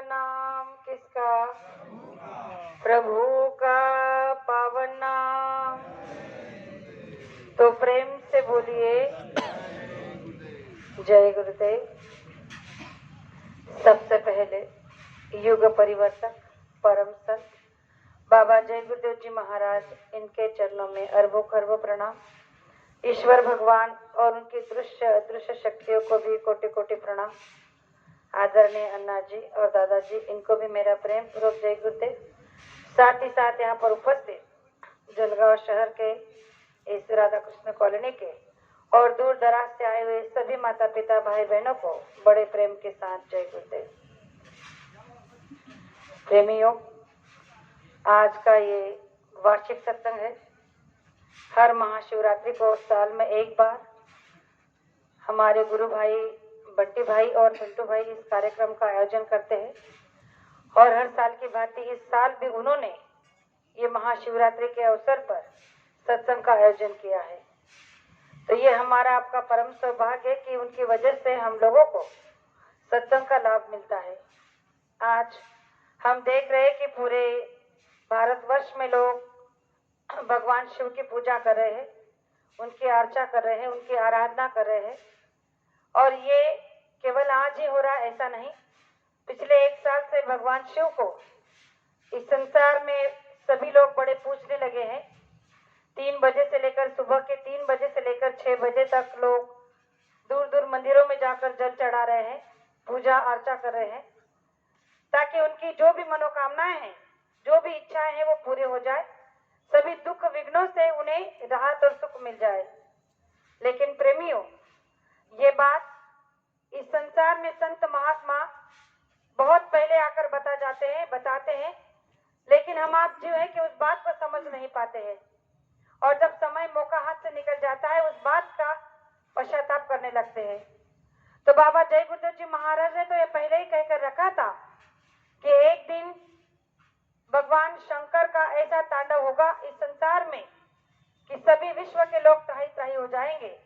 नाम किसका? प्रभु का पावन नाम। तो प्रेम से बोलिए जय गुरुदेव। सबसे पहले युग परिवर्तक परम संत बाबा जय गुरुदेव जी महाराज, इनके चरणों में अरबों खरबों प्रणाम। ईश्वर भगवान और उनकी दृश्य अदृश्य शक्तियों को भी कोटि कोटि प्रणाम। आदरणीय अन्ना जी और दादाजी, इनको भी मेरा प्रेम पूर्वक जय गुरुदेव। साथ ही साथ यहाँ पर उपस्थित जलगांव शहर के इस राधा कृष्ण कॉलोनी के और दूर दराज से आए हुए सभी माता पिता भाई बहनों को बड़े प्रेम के साथ जय गुरुदेव। प्रेमियों, आज का ये वार्षिक सत्संग है। हर महाशिवरात्रि को साल में एक बार हमारे गुरु भाई बट्टी भाई और पिंटू भाई इस कार्यक्रम का आयोजन करते हैं और हर साल की भांति इस साल भी उन्होंने ये महाशिवरात्रि के अवसर पर सत्संग का आयोजन किया है। तो ये हमारा आपका परम सौभाग्य है कि उनकी वजह से हम लोगों को सत्संग का लाभ मिलता है। आज हम देख रहे हैं कि पूरे भारतवर्ष में लोग भगवान शिव की पूजा कर रहे हैं, उनकी अर्चा कर रहे हैं, उनकी आराधना कर रहे हैं। और ये केवल आज ही हो रहा है ऐसा नहीं, पिछले 1 साल से भगवान शिव को इस संसार में सभी लोग बड़े पूजने लगे हैं। 3 बजे से लेकर सुबह के 3 बजे से लेकर 6 बजे तक लोग दूर दूर मंदिरों में जाकर जल चढ़ा रहे हैं, पूजा अर्चा कर रहे हैं, ताकि उनकी जो भी मनोकामनाएं हैं, जो भी इच्छाएं हैं वो पूरी हो जाए, सभी दुख विघ्नों से उन्हें राहत और सुख मिल जाए। लेकिन प्रेमियों, ये बात इस संसार में संत महात्मा बहुत पहले आकर बताते हैं, लेकिन हम आप जो है कि उस बात को समझ नहीं पाते हैं और जब समय मौका हाथ से निकल जाता है उस बात का पश्चाताप करने लगते हैं। तो बाबा जय गुरुदेव जी महाराज ने तो ये पहले ही कहकर रखा था कि एक दिन भगवान शंकर का ऐसा तांडव होगा इस संसार में कि सभी विश्व के लोग त्राही त्राही हो जाएंगे।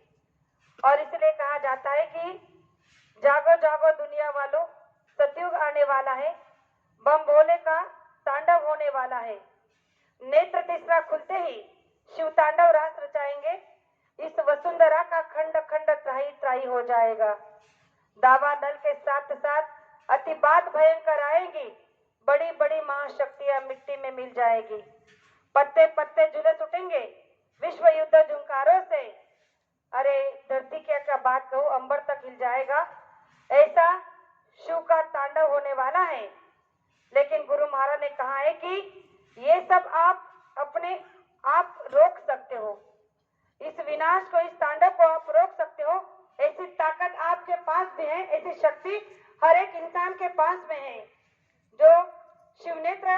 और इसलिए कहा जाता है कि जागो जागो दुनिया वालों, सतयुग आने वाला है, बम भोले का तांडव होने वाला है। नेत्र तीसरा खुलते ही शिव तांडव रास रचाएंगे, इस वसुंधरा का खंड खंड त्राही त्राही हो जाएगा। दावा नल के साथ साथ अति बात भयंकर आएगी, बड़ी बड़ी महाशक्तियां मिट्टी में मिल जाएगी। पत्ते पत्ते झुलस उठेंगे विश्व युद्ध झुंकारों से। अरे धरती क्या बात कहूं, अंबर तक हिल जाएगा, ऐसा शिव का तांडव होने वाला है। लेकिन गुरु महाराज ने कहा है कि ये सब आप अपने आप रोक सकते हो, इस विनाश को, इस तांडव को आप रोक सकते हो। ऐसी ताकत आपके पास भी है, ऐसी शक्ति हर एक इंसान के पास में है। जो शिव नेत्र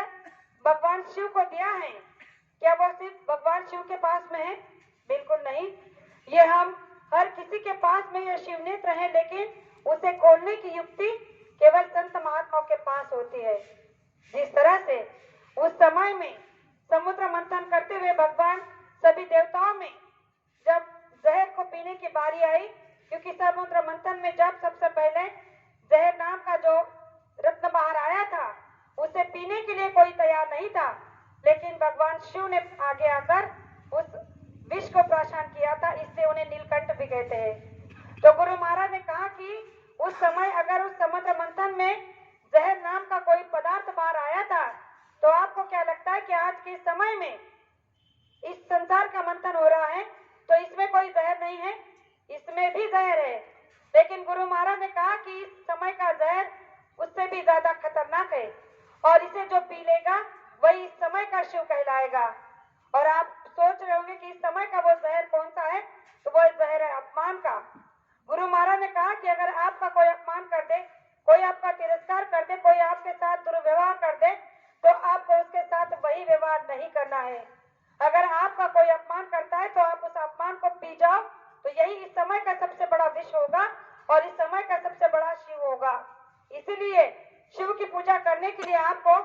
भगवान शिव को दिया है, क्या वो सिर्फ भगवान शिव के पास में है? बिल्कुल नहीं, ये हम हर किसी के पास में ये शिव नेत्र है, लेकिन उसे खोलने की युक्ति केवल संत महात्माओं के पास होती है। जिस तरह से उस समय में समुद्र मंथन करते हुए भगवान सभी देवताओं में जब जहर को पीने की बारी आई, क्योंकि समुद्र मंथन में जब सबसे पहले जहर नाम का जो रत्न बाहर आया था, उसे पीने के लिए कोई तैयार नहीं था, लेकिन भगवान शिव ने आगे आकर उस विष को प्राशन किया था, इसलिए उन्हें नीलकंठ भी कहते हैं। तो गुरु महाराज ने कहा कि उस समय अगर उस समुद्र मंथन में जहर नाम का कोई पदार्थ बाहर आया था, तो आपको क्या लगता है कि आज के समय में इस संसार का मंथन हो रहा है तो इसमें कोई जहर नहीं है? इसमें भी जहर है, लेकिन गुरु महाराज ने कहा कि इस समय का जहर उससे भी ज्यादा खतरनाक है और इसे जो पी लेगा वही इस समय का शिव कहलाएगा। और आप सोच रहे होंगे कि इस समय का वो जहर कौन सा है, तो वो जहर है अपमान का। गुरु महाराज ने कहा कि अगर आपका कोई अपमान कर दे, कोई आपका तिरस्कार कर दे, कोई आपके साथ दुर्व्यवहार कर दे, तो आपको उसके साथ वही व्यवहार नहीं करना है। अगर आपका कोई अपमान करता है तो आप उस अपमान को पी जाओ, तो यही इस समय का सबसे बड़ा विष होगा और इस समय का सबसे बड़ा शिव होगा। इसलिए शिव की पूजा करने के लिए आपको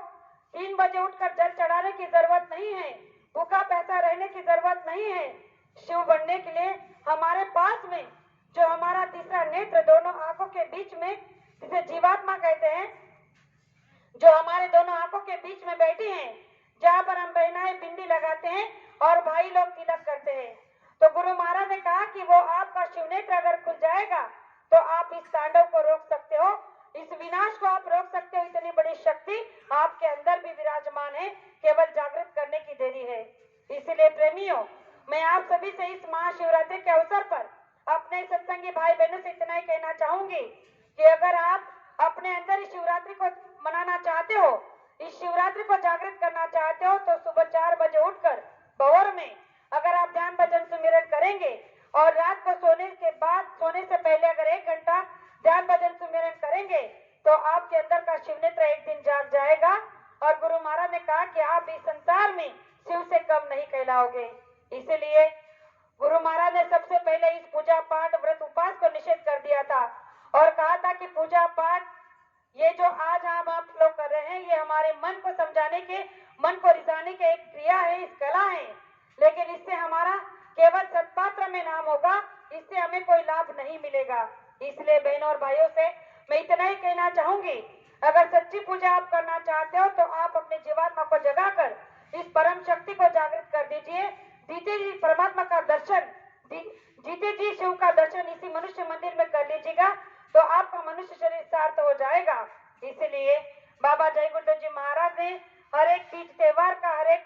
3 बजे उठकर जल चढ़ाने की जरूरत नहीं है, भूखा प्यासा रहने की जरूरत नहीं है। शिव बनने के लिए हमारे पास में जो हमारा तीसरा नेत्र दोनों आंखों के बीच में, जिसे जीवात्मा कहते हैं, जो हमारे दोनों आंखों के बीच में बैठी हैं, जहाँ पर हम बहनाएं बिंदी लगाते हैं और भाई लोग तिलक करते हैं। तो गुरु महाराज ने कहा कि वो आपका शिव नेत्र अगर खुल जाएगा तो आप इस तांडव को रोक सकते हो, इस विनाश को आप रोक सकते हो। इतनी बड़ी शक्ति आपके अंदर भी विराजमान है, केवल जागृत करने की देरी है। इसलिए प्रेमियों, मैं आप सभी से इस महाशिवरात्रि के अवसर पर अपने सत्संगी भाई बहनों से इतना ही कहना चाहूंगी कि अगर आप अपने अंदर इस शिवरात्रि को मनाना चाहते हो, इस शिवरात्रि को जागृत करना चाहते हो, तो सुबह 4 बजे उठकर भोर में अगर आप ध्यान भजन सुमिरन करेंगे और रात को सोने के बाद, सोने से पहले अगर 1 घंटा ध्यान भजन सुमिरन करेंगे तो आपके अंदर का शिव नेत्र एक दिन जाग जाएगा। और गुरु महाराज ने कहा कि आप इस संसार में शिव से कम नहीं कहलाओगे। इसलिए गुरु महाराज ने सबसे पहले इस पूजा पाठ व्रत उपवास को निषेध कर दिया था और कहा था कि पूजा पाठ ये जो आज हम आप लोग कर रहे हैं, ये हमारे मन को समझाने के, मन को रिझाने के एक क्रिया है, इस कला है, लेकिन इससे हमारा केवल सत्पात्र में नाम होगा, इससे हमें कोई लाभ नहीं मिलेगा। इसलिए बहनों और भाइयों से मैं इतना ही कहना चाहूंगी, अगर सच्ची पूजा आप करना चाहते हो तो आप अपने जीवात्मा को जगाकर इस परम शक्ति को जागृत कर दीजिए। जीते जी परमात्मा का दर्शन, जीते जी शिव का दर्शन इसी मनुष्य मंदिर में कर लीजिएगा तो आपका मनुष्य शरीर सार्थ हो जाएगा। इसलिए बाबा जय गुरुदेव जी महाराज ने हर एक तीज त्योहार का, हर एक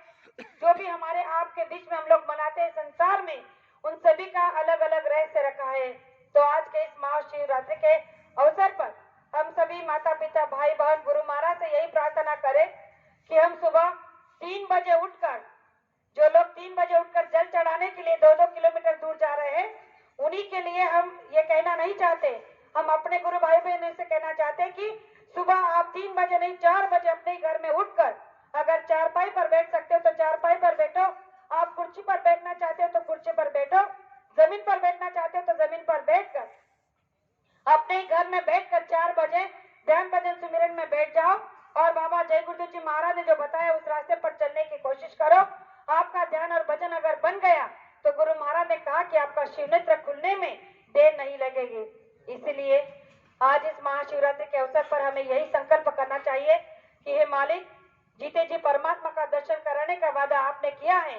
जो भी हमारे आपके बीच में हम लोग मनाते हैं संसार में, उन सभी का अलग अलग रहस्य रखा है। तो आज के इस महाशिवरात्रि के अवसर पर हम सभी माता पिता भाई बहन गुरु महाराज से यही प्रार्थना करें कि हम सुबह 3 बजे उठकर, जो लोग 3 बजे उठकर जल चढ़ाने के लिए 2-2 किलोमीटर दूर जा रहे हैं, उन्हीं के लिए हम ये कहना नहीं चाहते, हम अपने गुरु भाई बहनों से कहना चाहते हैं कि सुबह आप 3 बजे नहीं 4 बजे अपने घर में उठकर अगर चारपाई पर बैठ सकते हो तो चारपाई पर बैठो, आप कुर्सी पर बैठना चाहते हो तो कुर्सी पर बैठो, जमीन पर बैठना चाहते हो तो जमीन पर बैठकर अपने घर में बैठकर 4 बजे ध्यान भजन सुमिरन में बैठ जाओ और बाबा जय गुरुदेव जी महाराज ने जो बताया उस रास्ते पर चलने की कोशिश करो। आपका ध्यान और भजन अगर बन गया तो गुरु महाराज ने कहा कि आपका शिव नेत्र खुलने में देर नहीं लगेगी। इसलिए आज इस महाशिवरात्रि के अवसर पर हमें यही संकल्प करना चाहिए कि हे मालिक, जीते जी परमात्मा का दर्शन कराने का वादा आपने किया है,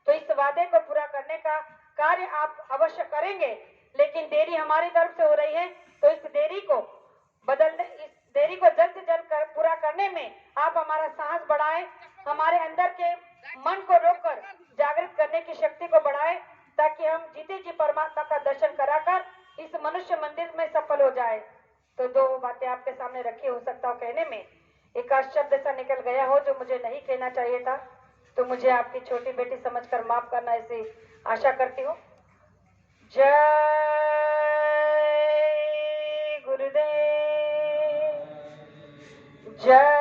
तो इस वादे को पूरा करने का कार्य आप अवश्य करेंगे, लेकिन देरी हमारी तरफ से हो रही है, तो इस देरी को बदलने, इस देरी को जल्द से जल्द पूरा करने में आप हमारा साहस बढ़ाएं, हमारे अंदर के मन को रोककर जागृत करने की शक्ति को बढ़ाएं, ताकि हम जीते जी परमात्मा का दर्शन कराकर इस मनुष्य मंदिर में सफल हो जाए। तो 2 बातें आपके सामने रखी, हो सकता हो कहने में एक शब्द सा निकल गया हो जो मुझे नहीं कहना चाहिए था, तो मुझे आपकी छोटी बेटी समझकर माफ करना, ऐसी आशा करती हूँ। जय गुरुदेव, जय